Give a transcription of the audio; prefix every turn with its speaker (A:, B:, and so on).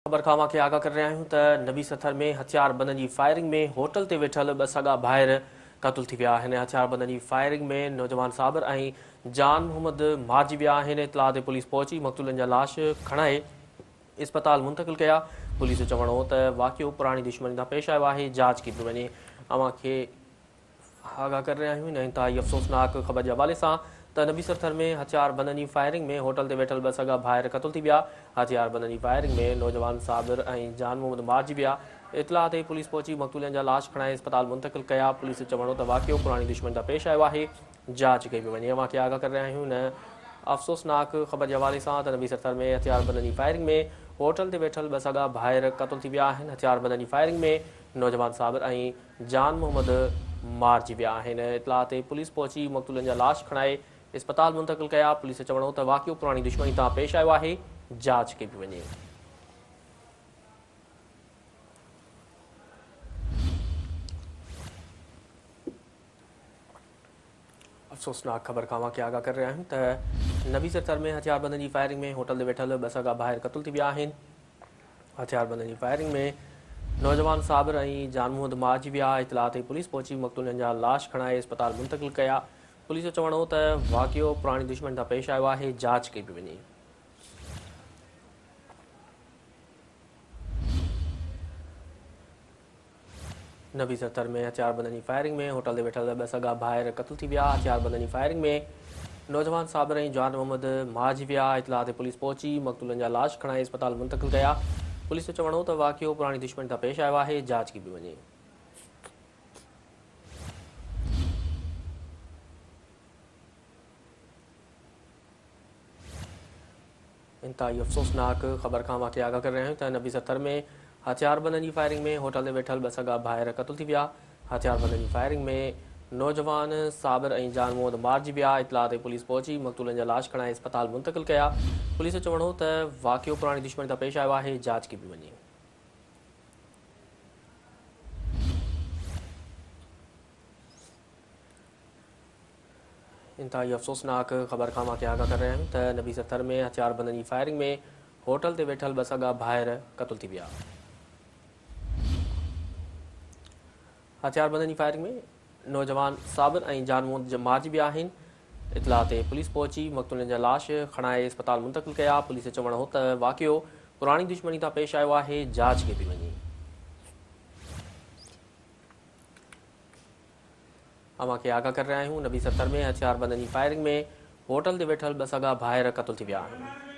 A: ख़बर खां मां खे आगाह करे रहिया आहियूं त नबी सथर में हथियारबंदनि जी फायरिंग में होटल ते वेठल ॿ सॻा भाइर क़तल थी विया आहिनि। हथियारबंदनि जी फायरिंग में नौजवान साबिर ऐं जान मोहम्मद मारिजी विया आहिनि। इतलाह ते पुलिस पहुची मक़तूलनि जा लाश खणाए इस्पताल मुंतक़िल कया। पुलिस जो चवणो हो त वाक़ियो पुराणी दुश्मनी सां पेश आयो आहे, जांच कई थी वञे। अव्हां खे आगाह करे रहिया आहियूं इंतहाई अफ़सोसनाक ख़बर जे हवाले सां त नबी सथर में हथियारबंदनि जी फायरिंग में होटल ते वेठल ॿ सॻा भाइर क़तल थी विया। हथियारबंदनि जी फायरिंग में नौजवान साबिर ऐं जान मोहम्मद मारिजी विया। इतलाह ते पुलिस पहुची मक़तूलनि जा लाश खणाए इस्पताल मुंतक़िल कया। पुलिस जो चवणो त वाक़ियो पुराणी दुश्मनी सां पेश आयो आहे, जांच कई पई वञे। अव्हां खे आगाह करे रहिया आहियूं अफ़सोसनाक ख़बर जे हवाले सां त नबी सथर में हथियारबंदनि जी फायरिंग में होटल ते वेठल ॿ सॻा भाइर क़तल थी विया आहिनि। हथियारबंदनि जी फायरिंग में नौजवान साबिर ऐं जान मोहम्मद मारिजी विया आहिनि। इतलाह ते पुलिस पहुची मक़तूलनि जा लाश खणाए इस्पताल मुंतक़िल कया। पुलिस जो चवणो त वाक़ियो पुराणी दुश्मनी सां पेश आयो आहे, जांच कई पई वञे। अफ़सोसनाक ख़बर खां अव्हां खे आगाह करे रहिया आहियूं त नबी सथर में हथियारबंदनि जी फायरिंग में होटल ते वेठल ॿ सॻा भाइर क़तल थी विया आहिनि। हथियारबंदनि जी फायरिंग में नौजवान साबिर ऐं जान मोहम्मद मारिजी विया। इतलाह ते पुलिस पहुची मक़तूलनि जा लाश खणाए इस्पताल मुंतक़िल कया। पुलिस जो चवणो हो त वाक़ियो पुराणी दुश्मनी सां पेश आयो आहे, जांच कई पई वञे। नबी सथर में हथियारबंदनि जी फायरिंग में होटल ते वेठल ॿ सॻा भाइर क़तल थी विया। हथियारबंदनि जी फायरिंग में नौजवान साबिर ऐं जान मोहम्मद मारिजी विया। इतलाह ते पुलिस पहुची मक़तूलनि जा लाश खणाए इस्पताल मुंतक़िल कया। पुलिस जो चवणो हो त वाक़ियो पुराणी दुश्मनी सां पेश आयो आहे, जांच कई पई वञे। इंतहाई अफ़सोसनाक ख़बर खां अव्हां खे आगाह करे रहिया आहियूं त नबी सथर में हथियारबंदनि जी फायरिंग में होटल ते वेठल ॿ सॻा भाइर क़तल थी विया। हथियारबंदनि जी फायरिंग में नौजवान साबिर ऐं जान मोहम्मद मारिजी विया। इतलाह ते पुलिस पहुची मक़तूलनि जा लाश खणाए इस्पताल मुंतक़िल कया। पुलिस जो चवणो हो त वाक़ियो पुराणी दुश्मनी सां पेश आयो आहे, जांच कई पई वञे। इंतहाई अफ़सोसनाक ख़बर खां अव्हां खे आगाह करे रहिया आहियूं त नबी सथर में हथियारबंदनि जी फायरिंग में होटल ते वेठल ॿ सॻा भाइर क़तल थी विया। हथियारबंदनि जी फायरिंग में नौजवान साबिर ऐं जान मोहम्मद मारिजी विया आहिनि। इतलाह ते पुलिस पहुची मक़तूलनि जा लाश खणाए इस्पताल मुंतक़िल कया। पुलिस जो चवणो हो त वाक़ियो पुराणी दुश्मनी सां पेश आयो आहे, जांच कई पई वञे। अव्हां खे आगाह करे रहिया आहियूं नबी सथर में हथियारबंदनि जी फायरिंग में होटल ते वेठल ॿ सॻा भाइर क़तल थी विया आहिनि।